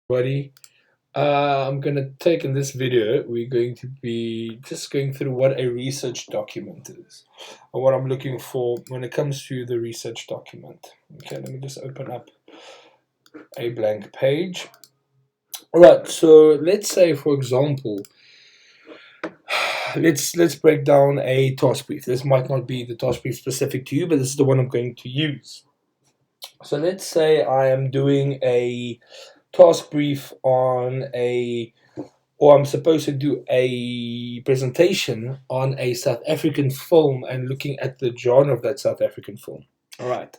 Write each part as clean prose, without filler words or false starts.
Everybody. I'm gonna take in this video, we're going to be just going through what a research document is and what I'm looking for when it comes to the research document. Okay, let me just open up a blank page. Alright, so let's say, for example, let's break down a task brief. This might not be the task brief specific to you, but this is the one I'm going to use. So let's say I am doing a task brief on or I'm supposed to do a presentation on a South African film and looking at the genre of that South African film. All right.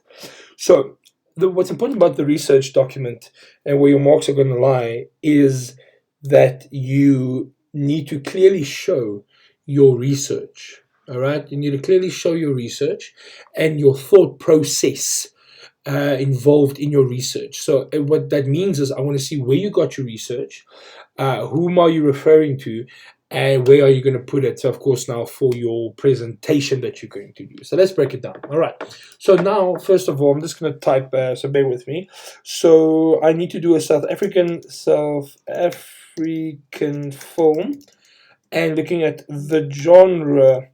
So what's important about the research document and where your marks are going to lie is that you need to clearly show your research. All right. You need to clearly show your research and your thought process involved in your research. So what that means is I want to see where you got your research, whom are you referring to, and where are you going to put it. So of course now for your presentation that you're going to do. So let's break it down. All right. So now first of all, I'm just going to type. So bear with me. So I need to do a South African film, and looking at the genre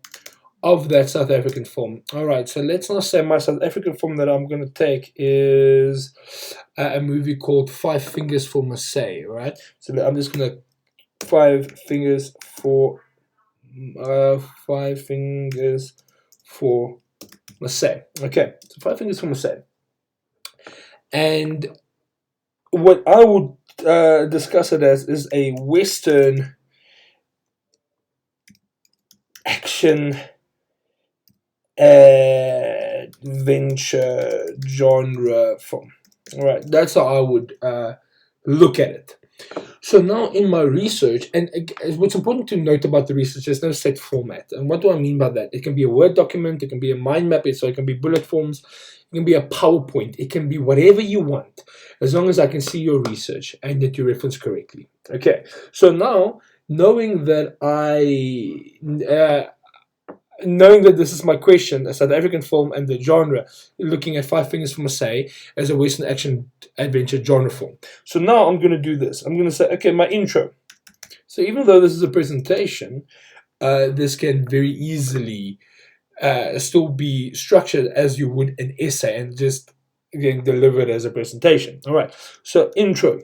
of that South African film. All right, so let's now say my South African film that I'm going to take is a movie called Five Fingers for Marseille, right? So I'm just going to Five Fingers for Marseille. Okay, so Five Fingers for Marseille. And what I would discuss it as is a Western action adventure genre film. All right, that's how I would look at it. So now in my research, and what's important to note about the research, there's no set format. And what do I mean by that? It can be a Word document, it can be a mind map, so it can be bullet forms, it can be a PowerPoint, it can be whatever you want, as long as I can see your research and that you reference correctly. Okay, so now knowing that knowing that this is my question, a South African film and the genre, looking at Five Fingers for Marseille as a Western action adventure genre film. So now I'm going to do this. I'm going to say, okay, my intro. So even though this is a presentation, this can very easily still be structured as you would an essay and just again delivered as a presentation. All right. So intro.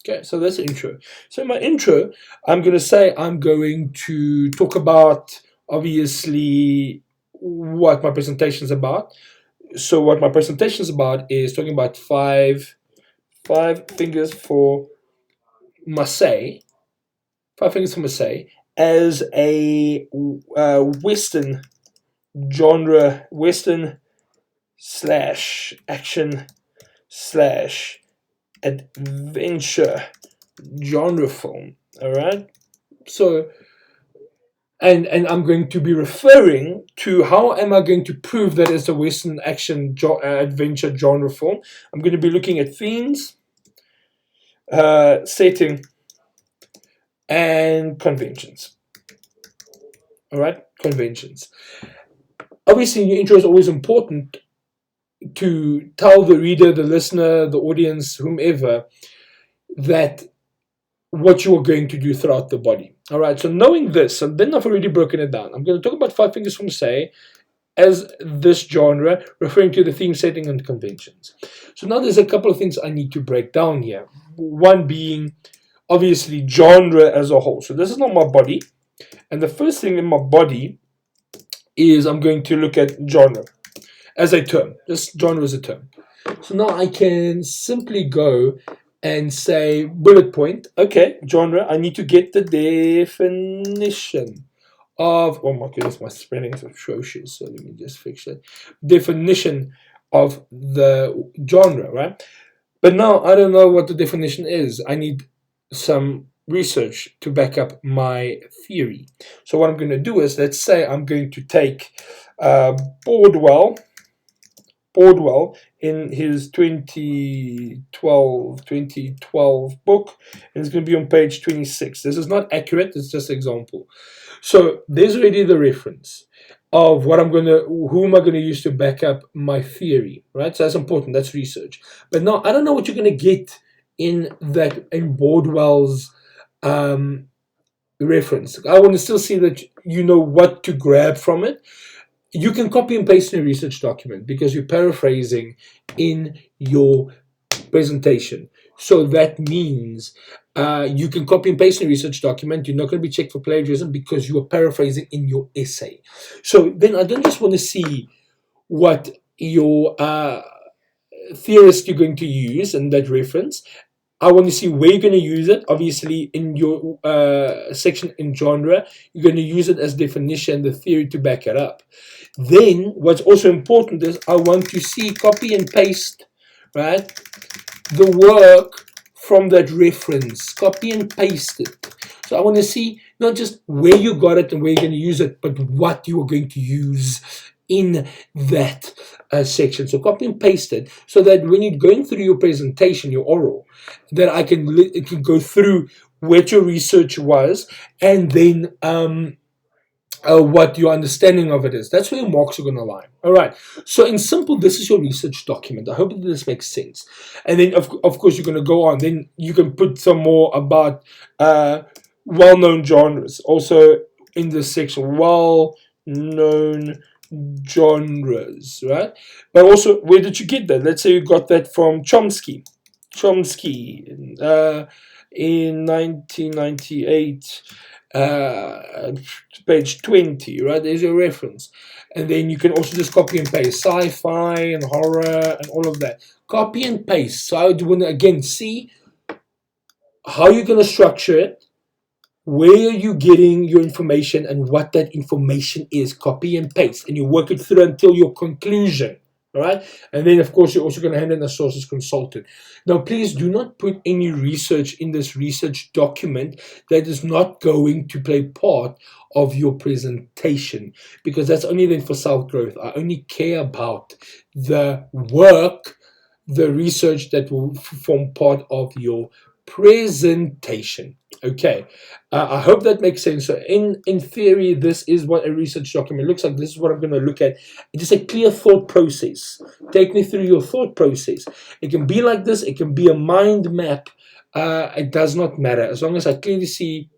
Okay, so that's the intro. So in my intro, I'm going to say I'm going to talk about obviously what my presentation is about. So what my presentation is about is talking about five fingers for Marseille, Five Fingers for Marseille as a Western genre, Western slash action slash adventure genre film. All right. So and I'm going to be referring to how am I going to prove that it's a Western action adventure genre film. I'm going to be looking at themes, setting, and conventions. All right, conventions. Obviously, your intro is always important to tell the reader, the listener, the audience, whomever, that what you are going to do throughout the body. All right, so knowing this, and then I've already broken it down. I'm going to talk about Five Fingers for Marseille as this genre, referring to the theme, setting, and conventions. So now there's a couple of things I need to break down here. One being, obviously, genre as a whole. So this is not my body. And the first thing in my body is I'm going to look at genre as a term. This genre is a term. So now I can simply go and say bullet point. Okay, genre. I need to get the definition of. Oh my goodness, my spelling is atrocious. So let me just fix that. Definition of the genre, right? But now I don't know what the definition is. I need some research to back up my theory. So what I'm going to do is, let's say I'm going to take Bordwell in his 2012 book, and it's going to be on page 26. This is not accurate, it's just an example. So there's already the reference of who am I going to use to back up my theory, right? So that's important, that's research. But now I don't know what you're going to get in Bordwell's reference. I want to still see that you know what to grab from it. You can copy and paste in a research document because you're paraphrasing in your presentation. So that means you can copy and paste in a research document. You're not going to be checked for plagiarism because you are paraphrasing in your essay. So then I don't just want to see what your theorist you're going to use in that reference. I want to see where you're going to use it. Obviously, in your section in genre, you're going to use it as definition, the theory to back it up. Then, what's also important is I want to see copy and paste, right? The work from that reference, copy and paste it. So I want to see not just where you got it and where you're going to use it, but what you are going to use in that section. So copy and paste it so that when you're going through your presentation, your oral, that I can go through what your research was and then what your understanding of it is. That's where your marks are going to lie. All right. So in simple, this is your research document. I hope that this makes sense. And then, of course, you're going to go on. Then you can put some more about well-known genres. Also in this section, well-known genres, right? But also, where did you get that? Let's say you got that from Chomsky. In 1998. Page 20, right? There's your reference. And then you can also just copy and paste sci-fi and horror and all of that. Copy and paste. So I would want to again see how you're going to structure it, where are you getting your information, and what that information is. Copy and paste, and you work it through until your conclusion. All right, and then of course you're also going to hand in a sources consultant. Now, please do not put any research in this research document that is not going to play part of your presentation, because that's only then for self-growth. I only care about the work, the research that will form part of your presentation. Okay, I hope that makes sense. So in theory, this is what a research document looks like. This is what I'm going to look at. It's just a clear thought process. Take me through your thought process. It can be like this. It can be a mind map. It does not matter, as long as I clearly see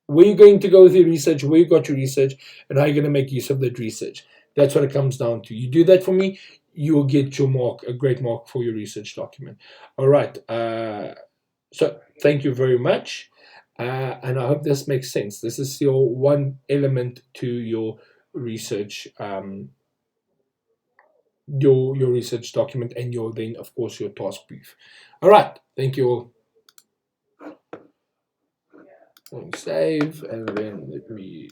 where you're going to go with your research, where you got your research, and how you're going to make use of that research. That's what it comes down to. You do that for me, you will get your mark, a great mark for your research document. All right. So thank you very much. And I hope this makes sense. This is your one element to your research, your research document, and your then of course your task brief. All right, thank you all. Save, and then let me